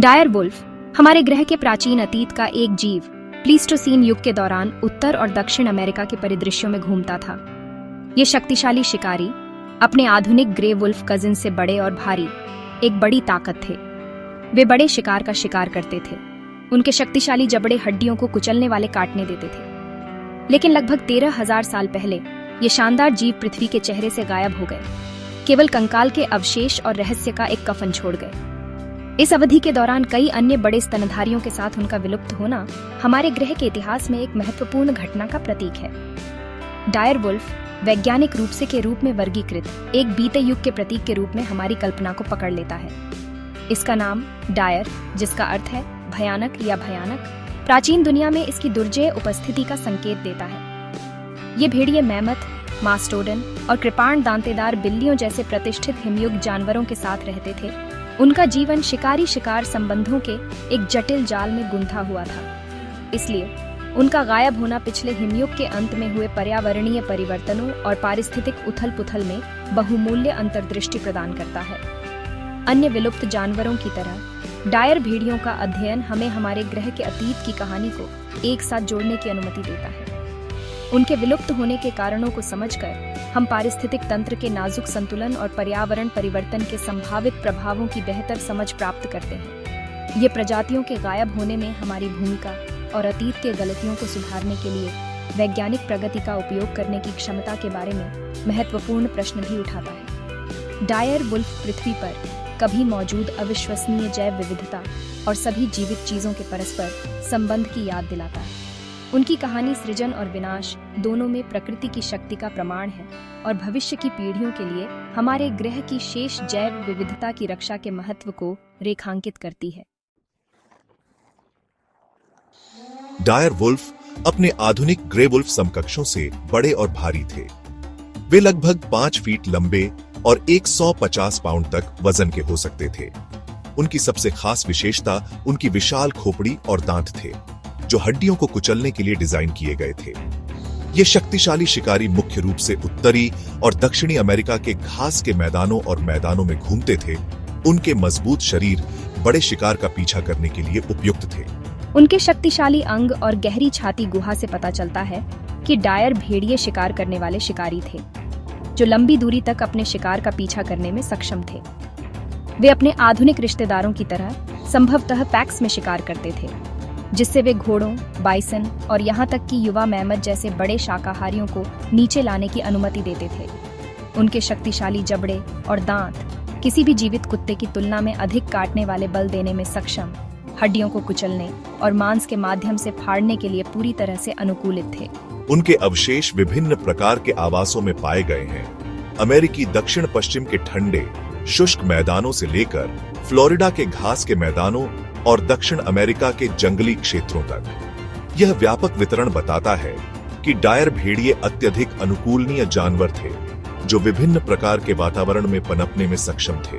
Dyer wolf हमारे ग्रह के प्राचीन अतीत का एक जीव प्लीस्टोसीन युग के दौरान उत्तर और दक्षिण अमेरिका के परिदृश्यों में घूमता था। ये शक्तिशाली शिकारी अपने आधुनिक ग्रे वुल्फ कजिन से बड़े और भारी एक बड़ी ताकत थे। वे बड़े शिकार का शिकार करते थे। उनके शक्तिशाली जबड़े हड्डियों को कुचलने वाले काटने देते थे। लेकिन लगभग 13,000 साल पहले ये शानदार जीव पृथ्वी के चेहरे से गायब हो गए। केवल कंकाल के अवशेष और रहस्य का एक कफन छोड़ गए। इस अवधि के दौरान कई अन्य बड़े स्तनधारियों के साथ उनका विलुप्त होना हमारे ग्रह के इतिहास में एक महत्वपूर्ण घटना का प्रतीक है। डायर वुल्फ वैज्ञानिक रूप में वर्गीकृत एक बीते युग के प्रतीक के रूप में हमारी कल्पना को पकड़ लेता है। इसका नाम डायर, जिसका अर्थ है भयानक या भयानक, प्राचीन दुनिया में इसकी दुर्जय उपस्थिति का संकेत देता है। ये भेड़िए मैमथ, मास्टोडन और कृपाण दांतेदार बिल्लियों जैसे प्रतिष्ठित हिमयुग जानवरों के साथ रहते थे। उनका जीवन शिकारी शिकार संबंधों के एक जटिल जाल में गुंथा हुआ था। इसलिए उनका गायब होना पिछले हिमयुग के अंत में हुए पर्यावरणीय परिवर्तनों और पारिस्थितिक उथल-पुथल में बहुमूल्य अंतर्दृष्टि प्रदान करता है। अन्य विलुप्त जानवरों की तरह डायर भेड़ियों का अध्ययन हमें हमारे ग्रह के अतीत की कहानी को एक साथ जोड़ने की अनुमति देता है। उनके विलुप्त होने के कारणों को समझकर हम पारिस्थितिक तंत्र के नाजुक संतुलन और पर्यावरण परिवर्तन के संभावित प्रभावों की बेहतर समझ प्राप्त करते हैं। ये प्रजातियों के गायब होने में हमारी भूमिका और अतीत के गलतियों को सुधारने के लिए वैज्ञानिक प्रगति का उपयोग करने की क्षमता के बारे में महत्वपूर्ण प्रश्न भी उठाता है। डायर वुल्फ पृथ्वी पर कभी मौजूद अविश्वसनीय जैव विविधता और सभी जीवित चीजों के परस्पर संबंध की याद दिलाता है। उनकी कहानी सृजन और विनाश दोनों में प्रकृति की शक्ति का प्रमाण है और भविष्य की पीढ़ियों के लिए हमारे ग्रह की शेष जैव विविधता की रक्षा के महत्व को रेखांकित करती है। डायर वुल्फ अपने आधुनिक ग्रे वुल्फ समकक्षों से बड़े और भारी थे। वे लगभग 5 फीट लंबे और 150 पाउंड तक वजन के हो सकते थे। उनकी सबसे खास विशेषता उनकी विशाल खोपड़ी और दांत थे, जो हड्डियों को कुचलने के लिए डिजाइन किए गए थे। ये शक्तिशाली शिकारी मुख्य रूप से उत्तरी और दक्षिणी अमेरिका के घास के मैदानों में घूमते थे। उनके मजबूत शरीर बड़े शिकार का पीछा करने के लिए उपयुक्त थे। उनके शक्तिशाली अंग और गहरी छाती गुहा से पता चलता है कि डायर भेड़िए शिकार करने वाले शिकारी थे, जो लंबी दूरी तक अपने शिकार का पीछा करने में सक्षम थे। वे अपने आधुनिक रिश्तेदारों की तरह संभवतः पैक्स में शिकार करते थे, जिससे वे घोड़ों, बाइसन और यहाँ तक कि युवा मैमथ जैसे बड़े शाकाहारियों को नीचे लाने की अनुमति देते थे। उनके शक्तिशाली जबड़े और दांत किसी भी जीवित कुत्ते की तुलना में अधिक काटने वाले बल देने में सक्षम, हड्डियों को कुचलने और मांस के माध्यम से फाड़ने के लिए पूरी तरह से अनुकूलित थे। उनके अवशेष विभिन्न प्रकार के आवासों में पाए गए हैं। अमेरिकी दक्षिण पश्चिम के ठंडे, शुष्क मैदानों से लेकर फ्लोरिडा के घास के मैदानों और दक्षिण अमेरिका के जंगली क्षेत्रों तक। यह व्यापक वितरण बताता है कि डायर भेड़िए अत्यधिक अनुकूलनीय जानवर थे, जो विभिन्न प्रकार के वातावरण में पनपने में सक्षम थे।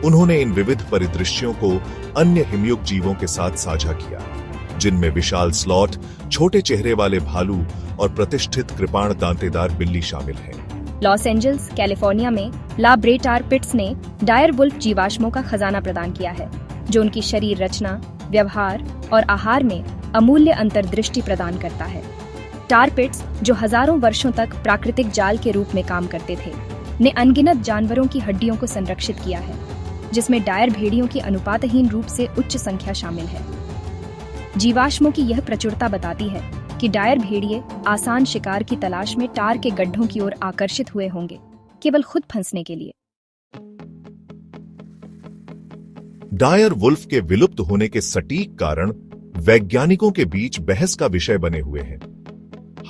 उन्होंने इन विविध परिदृश्यों को अन्य हिमयुग जीवों के साथ साझा किया, जिनमें विशाल स्लॉथ, छोटे चेहरे वाले भालू और प्रतिष्ठित कृपाण दांतेदार बिल्ली शामिल हैं। लॉस एंजल्स, कैलिफोर्निया में ला ब्रे टार पिट्स ने डायर वुल्फ जीवाश्मों का खजाना प्रदान किया है, जो उनकी शरीर रचना, व्यवहार और आहार में अमूल्य अंतर्दृष्टि प्रदान करता है। टार पिट्स, जो हजारों वर्षों तक प्राकृतिक जाल के रूप में काम करते थे, ने अनगिनत जानवरों की हड्डियों को संरक्षित किया है, जिसमें डायर भेड़ियों की अनुपातहीन रूप से उच्च संख्या शामिल है। जीवाश्मों की यह प्रचुरता बताती है कि डायर भेड़िए आसान शिकार की तलाश में टार के गड्ढों की ओर आकर्षित हुए होंगे, केवल खुद फंसने के लिए। डायर वुल्फ के विलुप्त होने के सटीक कारण वैज्ञानिकों के बीच बहस का विषय बने हुए हैं।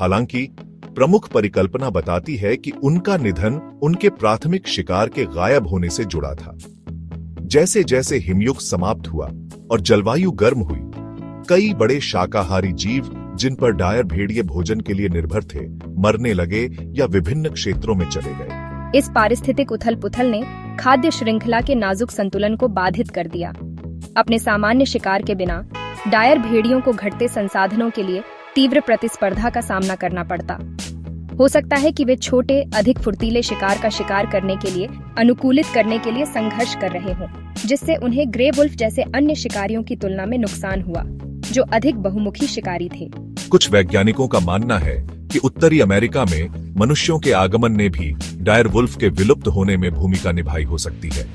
हालांकि प्रमुख परिकल्पना बताती है कि उनका निधन उनके प्राथमिक शिकार के गायब होने से जुड़ा था। जैसे जैसे हिमयुग समाप्त हुआ और जलवायु गर्म हुई, कई बड़े शाकाहारी जीव जिन पर डायर भेड़िए भोजन के लिए निर्भर थे, मरने लगे या विभिन्न क्षेत्रों में चले गए। इस पारिस्थितिक उथल-पुथल ने खाद्य श्रृंखला के नाजुक संतुलन को बाधित कर दिया। अपने सामान्य शिकार के बिना डायर भेड़ियों को घटते संसाधनों के लिए तीव्र प्रतिस्पर्धा का सामना करना पड़ता। हो सकता है कि वे छोटे, अधिक फुर्तीले शिकार का शिकार करने के लिए अनुकूलित करने के लिए संघर्ष कर रहे हों। जिससे उन्हें ग्रे वुल्फ जैसे अन्य शिकारियों की तुलना में नुकसान हुआ, जो अधिक बहुमुखी शिकारी थे। कुछ वैज्ञानिकों का मानना है कि उत्तरी अमेरिका में मनुष्यों के आगमन ने भी डायर वुल्फ के विलुप्त होने में भूमिका निभाई हो सकती है।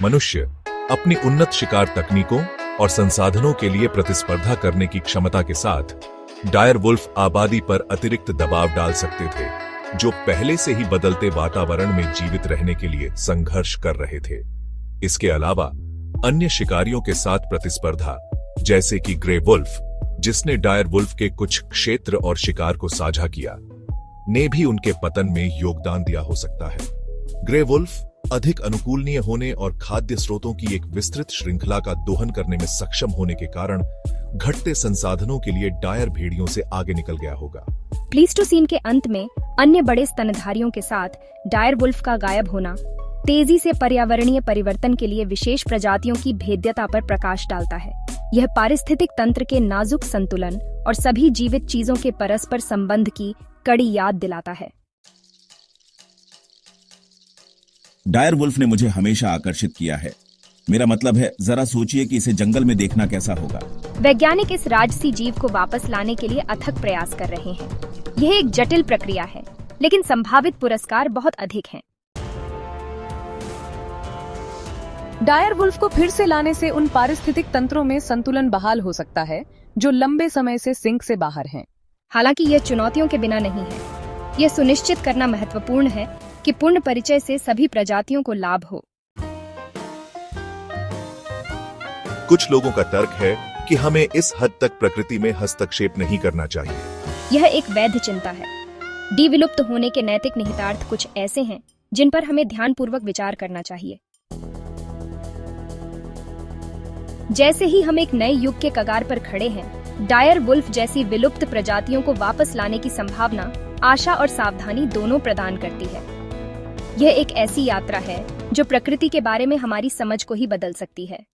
मनुष्य अपनी उन्नत शिकार तकनीकों और संसाधनों के लिए प्रतिस्पर्धा करने की क्षमता के साथ डायर वुल्फ आबादी पर अतिरिक्त दबाव डाल सकते थे, जो पहले से ही बदलते वातावरण में जीवित रहने के लिए संघर्ष कर रहे थे। इसके अलावा अन्य शिकारियों के साथ प्रतिस्पर्धा, जैसे कि ग्रे वुल्फ, जिसने डायर वुल्फ के कुछ क्षेत्र और शिकार को साझा किया, ने भी उनके पतन में योगदान दिया हो सकता है। ग्रे वुल्फ अधिक अनुकूलनीय होने और खाद्य स्रोतों की एक विस्तृत श्रृंखला का दोहन करने में सक्षम होने के कारण घटते संसाधनों के लिए डायर भेड़ियों से आगे निकल गया होगा। प्लीस्टोसीन के अंत में अन्य बड़े स्तनधारियों के साथ डायर वुल्फ का गायब होना तेजी से पर्यावरणीय परिवर्तन के लिए विशेष प्रजातियों की भेद्यता पर प्रकाश डालता है। यह पारिस्थितिक तंत्र के नाजुक संतुलन और सभी जीवित चीजों के परस्पर संबंध की कड़ी याद दिलाता है। डायर वुल्फ ने मुझे हमेशा आकर्षित किया है। मेरा मतलब है, जरा सोचिए कि इसे जंगल में देखना कैसा होगा। वैज्ञानिक इस राजसी जीव को वापस लाने के लिए अथक प्रयास कर रहे हैं। यह एक जटिल प्रक्रिया है, लेकिन संभावित पुरस्कार बहुत अधिक हैं। डायर वुल्फ को फिर से लाने से उन पारिस्थितिक तंत्रों में संतुलन बहाल हो सकता है जो लंबे समय से सिंक से बाहर हैं। हालांकि यह चुनौतियों के बिना नहीं है। यह सुनिश्चित करना महत्वपूर्ण है कि पूर्ण परिचय से सभी प्रजातियों को लाभ हो। कुछ लोगों का तर्क है कि हमें इस हद तक प्रकृति में हस्तक्षेप नहीं करना चाहिए। यह एक वैध चिंता है। डिविलुप्त होने के नैतिक निहितार्थ कुछ ऐसे हैं जिन पर हमें ध्यानपूर्वक विचार करना चाहिए। जैसे ही हम एक नए युग के कगार पर खड़े हैं, डायर वुल्फ जैसी विलुप्त प्रजातियों को वापस लाने की संभावना आशा और सावधानी दोनों प्रदान करती है। यह एक ऐसी यात्रा है जो प्रकृति के बारे में हमारी समझ को ही बदल सकती है।